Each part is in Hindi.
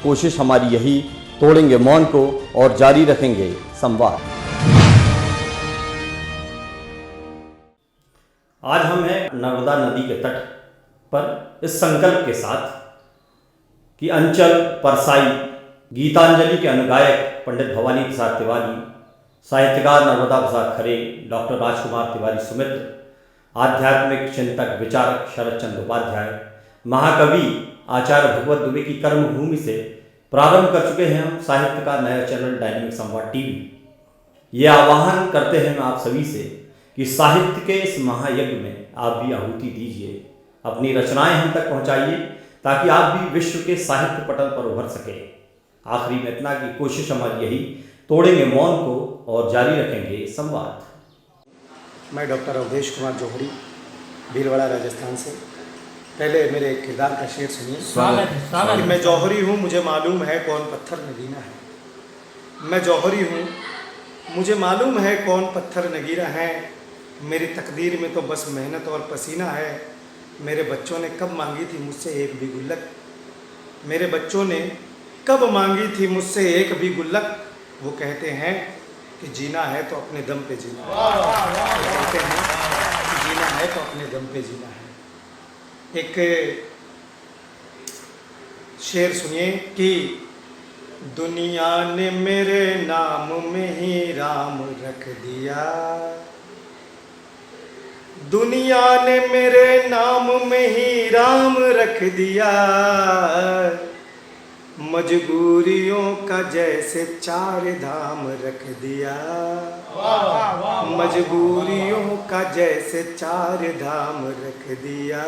कोशिश हमारी यही, तोड़ेंगे मौन को और जारी रखेंगे संवाद। आज हम हैं नर्मदा नदी के तट पर इस संकल्प के साथ कि अंचल, परसाई, गीतांजलि के अनुगायक पंडित भवानी प्रसाद तिवारी, साहित्यकार नर्मदा प्रसाद खरे, डॉक्टर राजकुमार तिवारी सुमित्र, आध्यात्मिक चिंतक विचारक शरद चंद्र उपाध्याय, महाकवि आचार्य भगवत दुबे की कर्मभूमि से प्रारंभ कर चुके हैं हम साहित्य का नया चैनल डायनेमिक संवाद टीवी। ये आह्वान करते हैं हम आप सभी से कि साहित्य के इस महायज्ञ में आप भी आहुति दीजिए, अपनी रचनाएं हम तक पहुंचाइए ताकि आप भी विश्व के साहित्य पटल पर उभर सके। आखिरी में इतना की कोशिश हमारी यही, तोड़ेंगे मौन को और जारी रखेंगे संवाद। मैं डॉक्टर अवधेश कुमार जौहरी, भीलवाड़ा, राजस्थान से। पहले मेरे किरदार का शेर सुनिए। कि मैं जौहरी हूँ, मुझे मालूम है कौन पत्थर नगीना है। मैं जौहरी हूँ, मुझे मालूम है कौन पत्थर नगीना है। मेरी तकदीर में तो बस मेहनत और पसीना है। मेरे बच्चों ने कब मांगी थी मुझसे एक भी गुल्लक। मेरे बच्चों ने कब मांगी थी मुझसे एक भी गुल्लक। वो कहते हैं कि जीना है तो अपने दम पे जीना है। वो कहते हैं कि जीना है तो अपने दम पे जीना है। एक शेर सुनिए कि दुनिया ने मेरे नाम में ही राम रख दिया। दुनिया ने मेरे नाम में ही राम रख दिया। मजबूरियों का जैसे चार धाम रख दिया। मजबूरियों का जैसे चार धाम रख दिया।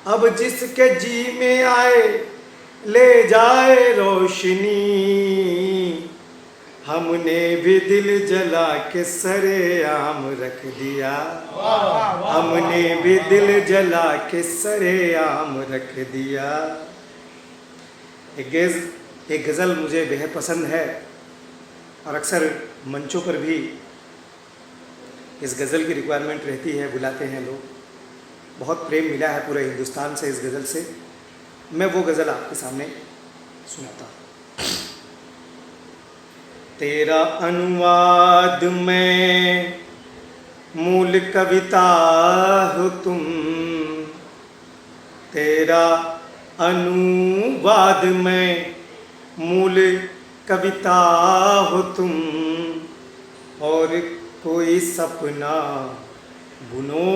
अब जिसके जी में आए ले जाए रोशनी। हमने भी दिल जला के सरेआम रख दिया। हमने भी दिल जला के सरेआम रख दिया। एक गज़ल मुझे बेहद पसंद है और अक्सर मंचों पर भी इस गज़ल की रिक्वायरमेंट रहती है, बुलाते हैं लोग। बहुत प्रेम मिला है पूरे हिंदुस्तान से इस गज़ल से। मैं वो गज़ल आपके सामने सुनाता हूँ। तेरा अनुवाद में मूल कविता हो तुम। तेरा अनुवाद में मूल कविता हो तुम। और कोई सपना बुनो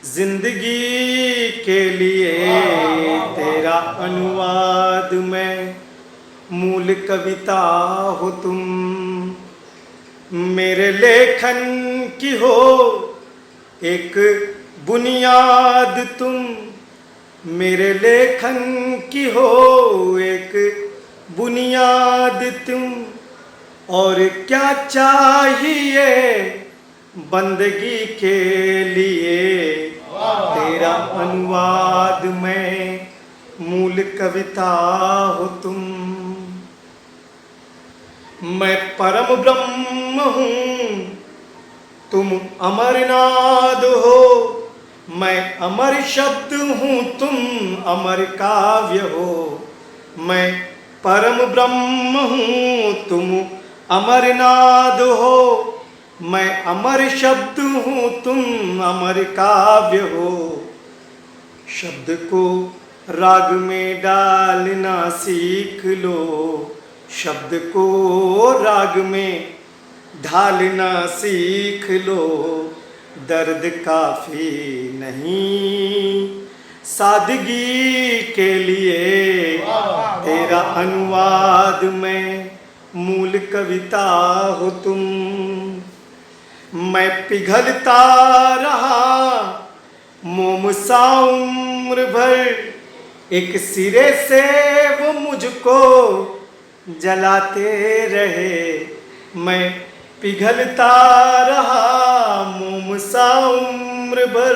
जिंदगी के लिए। तेरा अनुवाद में मूल कविता हो तुम। मेरे लेखन की हो एक बुनियाद तुम। मेरे लेखन की हो एक बुनियाद तुम। और क्या चाहिए बंदगी के लिए। तेरा अनुवाद में मूल कविता हो तुम। मैं परम ब्रह्म हूँ, तुम अमरनाद हो। मैं अमर शब्द हूँ, तुम अमर काव्य हो। मैं परम ब्रह्म हूँ, तुम अमरनाद हो। मैं अमर शब्द हूँ, तुम अमर काव्य हो। शब्द को राग में डालना सीख लो। शब्द को राग में ढालना सीख लो। दर्द काफी नहीं सादगी के लिए। तेरा अनुवाद में मूल कविता हो तुम। मैं पिघलता रहा मोम सा उम्र भर। एक सिरे से वो मुझको जलाते रहे। मैं पिघलता रहा मोम सा उम्र भर।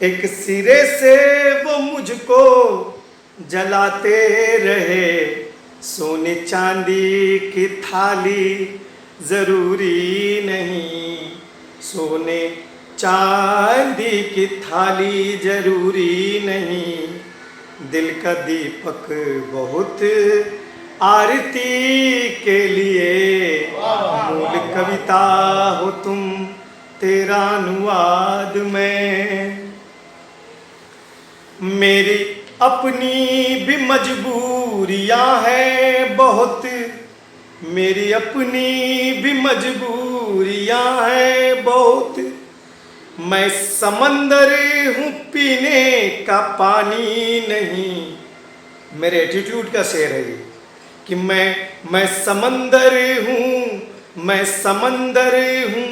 एक सिरे से वो मुझको जलाते रहे। सोने चांदी की थाली ज़रूरी नहीं। सोने चांदी की थाली ज़रूरी नहीं। दिल का दीपक बहुत आरती के लिए, मूल कविता हो तुम तेरा अनुवाद में। मेरी अपनी भी मजबूरियां हैं बहुत, मेरी अपनी भी मजबूरियां हैं बहुत। मैं समंदर हूँ पीने का पानी नहीं। मेरे एटीट्यूड का शेर है ये कि मैं समंदर हूँ, मैं समंदर हूँ।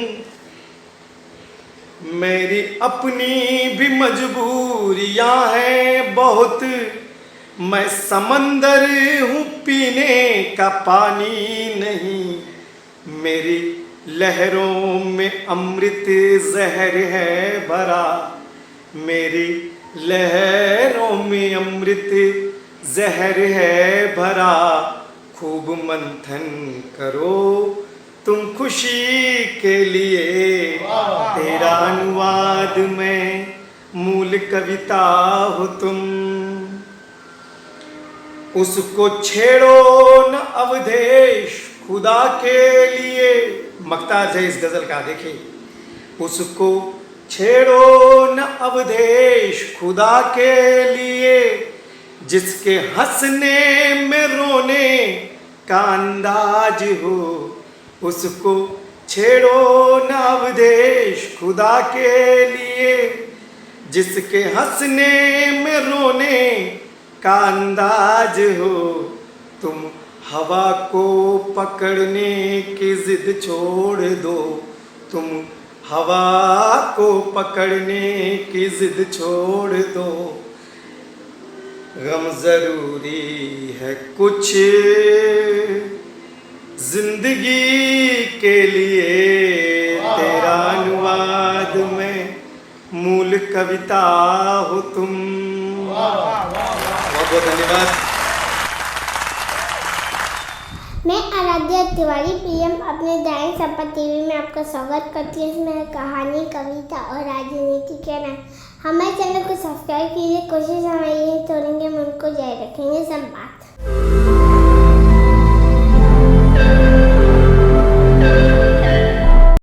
मेरी अपनी भी मजबूरियां हैं बहुत। मैं समंदर हूँ पीने का पानी नहीं। मेरी लहरों में अमृत जहर है भरा, मेरी लहरों में अमृत जहर है भरा। खूब मंथन करो तुम खुशी के लिए, तेरा अनुवाद में मूल कविता हो तुम। उसको छेड़ो न अवधेश खुदा के लिए। मकताज है इस गजल का, देखिए। उसको छेड़ो न अवधेश खुदा के लिए, जिसके हंसने में रोने का अंदाज हो। उसको छेड़ो न अवधेश खुदा के लिए, जिसके हंसने में रोने का अंदाज हो। तुम हवा को पकड़ने की जिद छोड़ दो, तुम हवा को पकड़ने की जिद छोड़ दो। गम जरूरी है कुछ जिंदगी के लिए, तेरा अनुवाद में मूल कविता हो तुम। बहुत बहुत धन्यवाद। मैं आराध्या तिवारी पीएम अपने दैनिक सपा टीवी में आपका स्वागत करती हूँ। इसमें कहानी, कविता और राजनीति के नाम। हमारे चैनल को सब्सक्राइब कीजिए। कोशिश हमारी यही तोड़ेंगे, मन को जारी रखेंगे। संवाद।